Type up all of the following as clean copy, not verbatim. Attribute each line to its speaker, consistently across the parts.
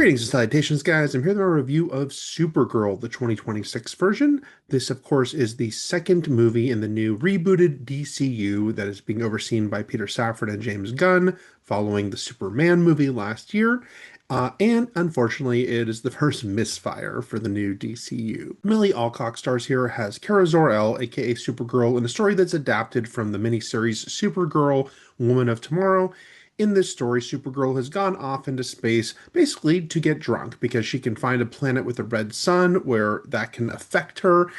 Speaker 1: Greetings and salutations, guys. I'm here with a review of Supergirl, the 2026 version. This, of course, is the second movie in the new rebooted DCU that is being overseen by Peter Safran and James Gunn, following the Superman movie last year. And unfortunately, it is the first misfire for the new DCU. Millie Alcock stars here as Kara Zor-El, aka Supergirl, in a story that's adapted from the miniseries Supergirl, Woman of Tomorrow. In this story, Supergirl has gone off into space basically to get drunk because she can find a planet with a red sun where that can affect her.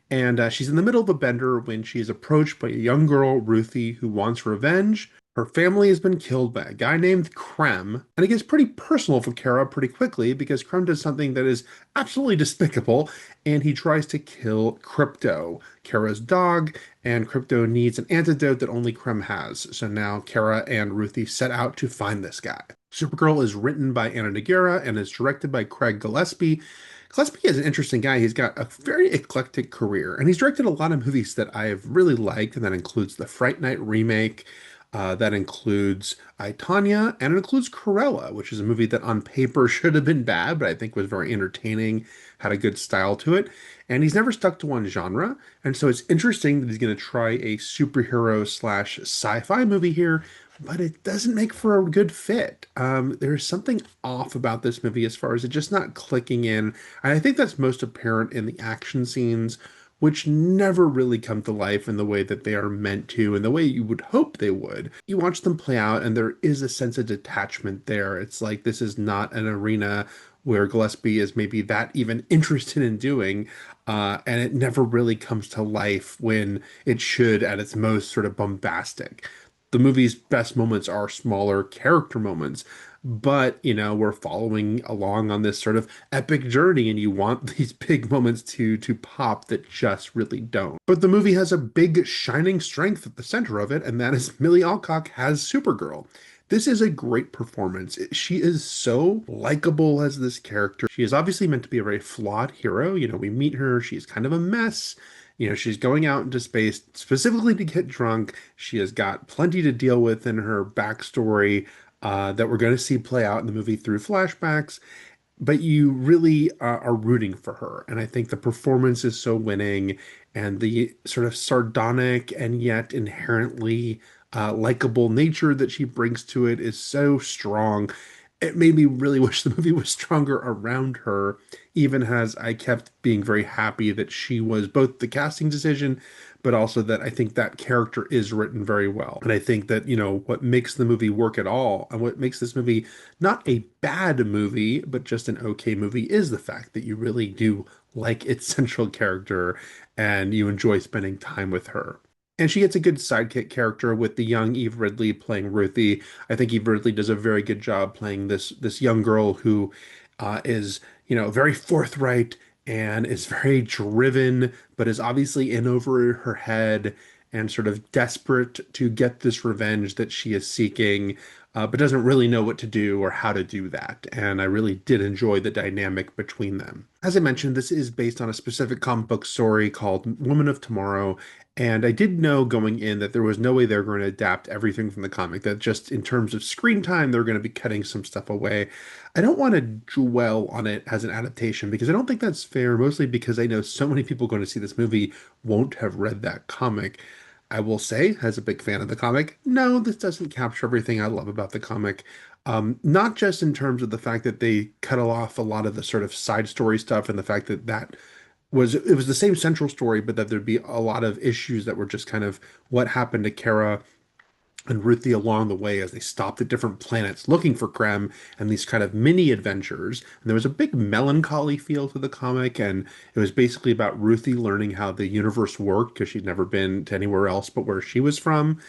Speaker 1: And she's in the middle of a bender when she is approached by a young girl, Ruthie, who wants revenge. Her family has been killed by a guy named Krem, and it gets pretty personal for Kara pretty quickly because Krem does something that is absolutely despicable, and he tries to kill Crypto, Kara's dog, and Crypto needs an antidote that only Krem has. So now Kara and Ruthie set out to find this guy. Supergirl is written by Anna Nogueira and is directed by Craig Gillespie. Gillespie is an interesting guy. He's got a very eclectic career, and he's directed a lot of movies that I have really liked, and that includes the Fright Night remake. That includes I, Tonya, and it includes Cruella, which is a movie that on paper should have been bad, but I think was very entertaining, had a good style to it. And he's never stuck to one genre. And so it's interesting that he's going to try a superhero slash sci-fi movie here, but it doesn't make for a good fit. There's something off about this movie as far as it just not clicking in. And I think that's most apparent in the action scenes, which never really come to life in the way that they are meant to, and the way you would hope they would. You watch them play out, and there is a sense of detachment there. It's like this is not an arena where Gillespie is maybe that even interested in doing, and it never really comes to life when it should at its most sort of bombastic. The movie's best moments are smaller character moments, but we're following along on this sort of epic journey, and you want these big moments to pop that just really don't. But the movie has a big shining strength at the center of it, and that is Millie Alcock has Supergirl. This is a great performance. She is so likable as this character. She is obviously meant to be a very flawed hero. We meet her, she's kind of a mess. She's going out into space specifically to get drunk. She has got plenty to deal with in her backstory, that we're going to see play out in the movie through flashbacks, but you really are rooting for her. And I think the performance is so winning, and the sort of sardonic and yet inherently likable nature that she brings to it is so strong. It made me really wish the movie was stronger around her, even as I kept being very happy that she was both the casting decision, but also that I think that character is written very well. And I think that, what makes the movie work at all, and what makes this movie not a bad movie, but just an okay movie, is the fact that you really do like its central character and you enjoy spending time with her. And she gets a good sidekick character with the young Eve Ridley playing Ruthie. I think Eve Ridley does a very good job playing this young girl who is, very forthright and is very driven, but is obviously in over her head and sort of desperate to get this revenge that she is seeking, but doesn't really know what to do or how to do that. And I really did enjoy the dynamic between them. As I mentioned, this is based on a specific comic book story called Woman of Tomorrow. And I did know going in that there was no way they're going to adapt everything from the comic, that just in terms of screen time, they're going to be cutting some stuff away. I don't want to dwell on it as an adaptation because I don't think that's fair, mostly because I know so many people going to see this movie won't have read that comic. I will say, as a big fan of the comic, no, this doesn't capture everything I love about the comic. Not just in terms of the fact that they cut off a lot of the sort of side story stuff, and the fact that it was the same central story, but that there'd be a lot of issues that were just kind of what happened to Kara and Ruthie along the way as they stopped at different planets looking for Krem, and these kind of mini adventures. And there was a big melancholy feel to the comic, and it was basically about Ruthie learning how the universe worked because she'd never been to anywhere else but where she was from.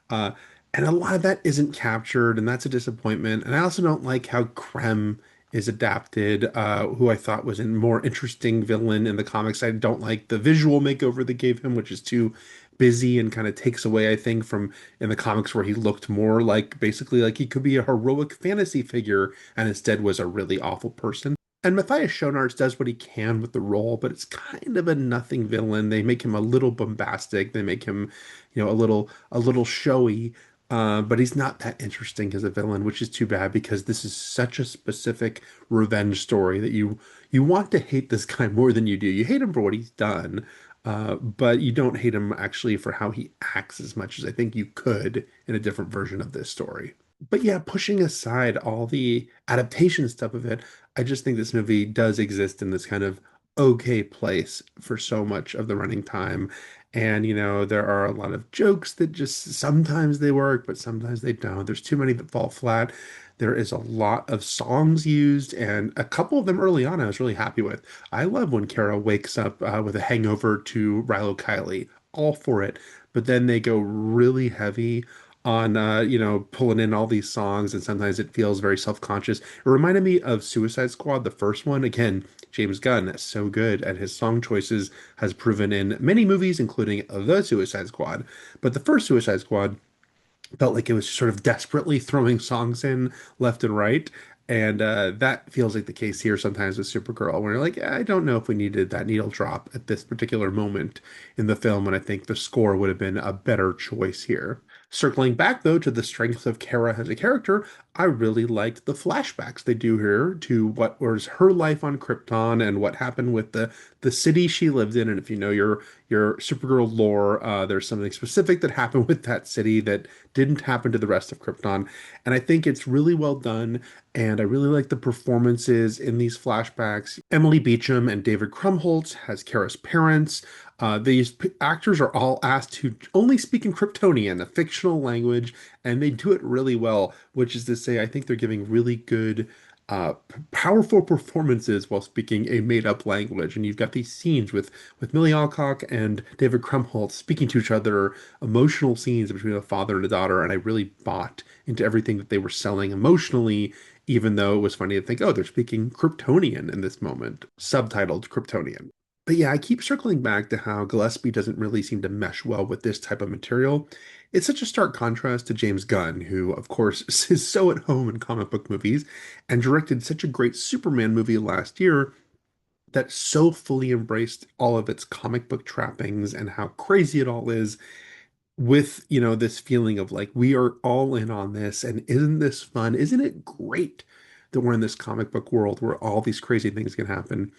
Speaker 1: Uh, and a lot of that isn't captured, and that's a disappointment. And I also don't like how Krem is adapted, who I thought was a more interesting villain in the comics. I don't like the visual makeover they gave him, which is too busy and kind of takes away, I think, from in the comics where he looked more like basically like he could be a heroic fantasy figure and instead was a really awful person. And Matthias Schoenaerts does what he can with the role, but it's kind of a nothing villain. They make him a little bombastic. They make him, a little showy. But he's not that interesting as a villain, which is too bad because this is such a specific revenge story that you want to hate this guy more than you do. You hate him for what he's done, but you don't hate him actually for how he acts as much as I think you could in a different version of this story. But yeah, pushing aside all the adaptation stuff of it, I just think this movie does exist in this kind of okay place for so much of the running time. And, there are a lot of jokes that just sometimes they work, but sometimes they don't. There's too many that fall flat. There is a lot of songs used, and a couple of them early on I was really happy with. I love when Kara wakes up with a hangover to Rilo Kiley, all for it. But then they go really heavy on pulling in all these songs, and sometimes it feels very self-conscious. It reminded me of Suicide Squad, the first one. Again, James Gunn, so good at his song choices, has proven in many movies, including The Suicide Squad. But the first Suicide Squad felt like it was sort of desperately throwing songs in left and right. And that feels like the case here sometimes with Supergirl, where you're like, I don't know if we needed that needle drop at this particular moment in the film, and I think the score would have been a better choice here. Circling back, though, to the strength of Kara as a character, I really liked the flashbacks they do here to what was her life on Krypton and what happened with the city she lived in. And if you know your Supergirl lore, there's something specific that happened with that city that didn't happen to the rest of Krypton. And I think it's really well done. And I really like the performances in these flashbacks. Emily Beecham and David Krumholtz has Kara's parents. These actors are all asked to only speak in Kryptonian, a fictional language, and they do it really well, which is to say, I think they're giving really good, powerful performances while speaking a made-up language. And you've got these scenes with Millie Alcock and David Krumholtz speaking to each other, emotional scenes between a father and a daughter, and I really bought into everything that they were selling emotionally, even though it was funny to think, oh, they're speaking Kryptonian in this moment, subtitled Kryptonian. But yeah, I keep circling back to how Gillespie doesn't really seem to mesh well with this type of material. It's such a stark contrast to James Gunn, who, of course, is so at home in comic book movies and directed such a great Superman movie last year that so fully embraced all of its comic book trappings and how crazy it all is with, this feeling of like, we are all in on this. And isn't this fun? Isn't it great that we're in this comic book world where all these crazy things can happen?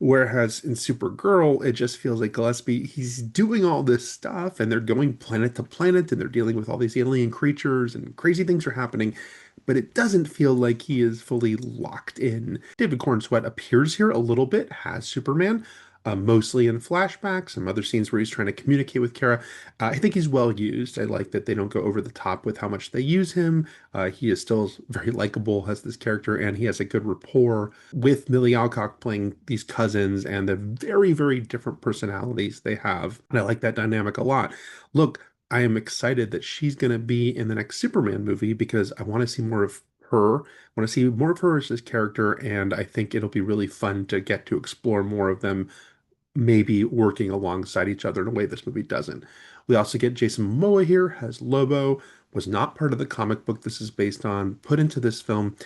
Speaker 1: Whereas in Supergirl, it just feels like Gillespie, he's doing all this stuff and they're going planet to planet and they're dealing with all these alien creatures and crazy things are happening, but it doesn't feel like he is fully locked in. David Corn Sweat appears here a little bit, has Superman, mostly in flashbacks, some other scenes where he's trying to communicate with Kara. I think he's well used. I like that they don't go over the top with how much they use him. He is still very likable as this character, and he has a good rapport with Millie Alcock playing these cousins and the very, very different personalities they have. And I like that dynamic a lot. Look, I am excited that she's going to be in the next Superman movie because I want to see more of her. I want to see more of her as this character, and I think it'll be really fun to get to explore more of them maybe working alongside each other in a way this movie doesn't. We also get Jason Momoa here as Lobo, was not part of the comic book this is based on, put into this film.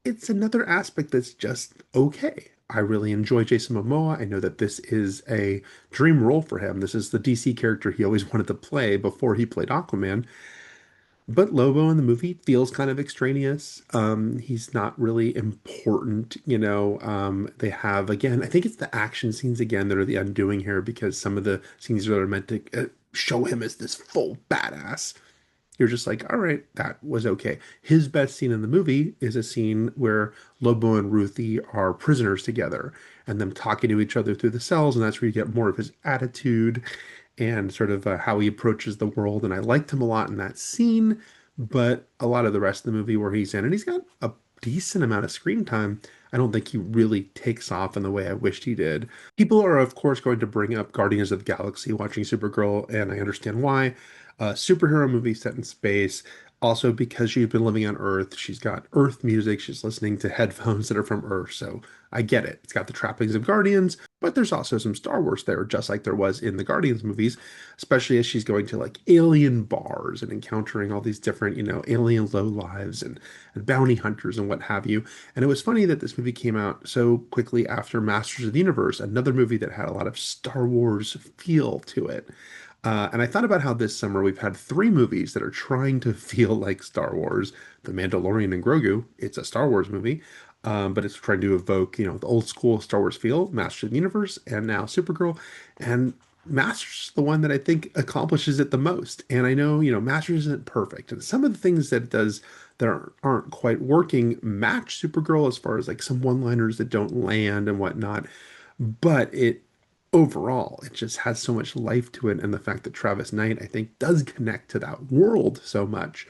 Speaker 1: It's another aspect that's just okay. I really enjoy Jason Momoa. I know that this is a dream role for him. This is the DC character he always wanted to play before he played Aquaman. But Lobo in the movie feels kind of extraneous. He's not really important, They have, again, I think it's the action scenes again that are the undoing here because some of the scenes that are meant to show him as this full badass. You're just like, all right, that was okay. His best scene in the movie is a scene where Lobo and Ruthie are prisoners together and them talking to each other through the cells, and that's where you get more of his attitude and sort of how he approaches the world. And I liked him a lot in that scene, but a lot of the rest of the movie where he's in, and he's got a decent amount of screen time, I don't think he really takes off in the way I wished he did. People are, of course, going to bring up Guardians of the Galaxy watching Supergirl, and I understand why. Superhero movie set in space. Also, because she's been living on Earth, she's got Earth music. She's listening to headphones that are from Earth. So I get it. It's got the trappings of Guardians, but there's also some Star Wars there, just like there was in the Guardians movies, especially as she's going to like alien bars and encountering all these different, alien lowlives and bounty hunters and what have you. And it was funny that this movie came out so quickly after Masters of the Universe, another movie that had a lot of Star Wars feel to it. And I thought about how this summer we've had three movies that are trying to feel like Star Wars. The Mandalorian and Grogu, it's a Star Wars movie, but it's trying to evoke, the old school Star Wars feel, Masters of the Universe, and now Supergirl. And Masters is the one that I think accomplishes it the most. And I know, Masters isn't perfect. And some of the things that it does that aren't quite working match Supergirl as far as like some one-liners that don't land and whatnot. But it overall, it just has so much life to it. And the fact that Travis Knight, I think, does connect to that world so much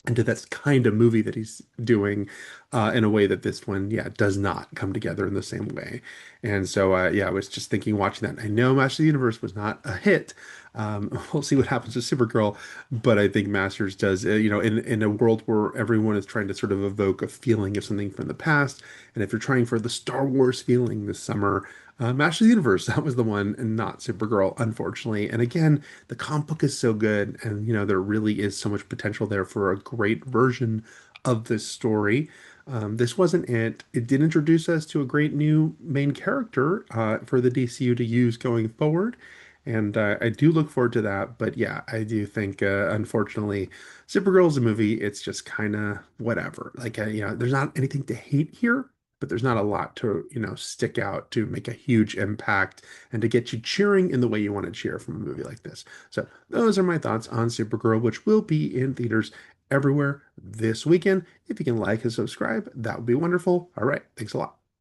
Speaker 1: and to that kind of movie that he's doing in a way that this one, yeah, does not come together in the same way. And so, yeah, I was just thinking watching that. I know Master of the Universe was not a hit. We'll see what happens with Supergirl, but I think Masters does, in a world where everyone is trying to sort of evoke a feeling of something from the past. And if you're trying for the Star Wars feeling this summer, Master of the Universe, that was the one, and not Supergirl, unfortunately. And again, the comic book is so good, and there really is so much potential there for a great version of this story. This wasn't it. It did introduce us to a great new main character for the DCU to use going forward. And I do look forward to that. But yeah, I do think, unfortunately, Supergirl is a movie. It's just kind of whatever. Like, there's not anything to hate here, but there's not a lot to, stick out to make a huge impact and to get you cheering in the way you want to cheer from a movie like this. So those are my thoughts on Supergirl, which will be in theaters everywhere this weekend. If you can like and subscribe, that would be wonderful. All right. Thanks a lot.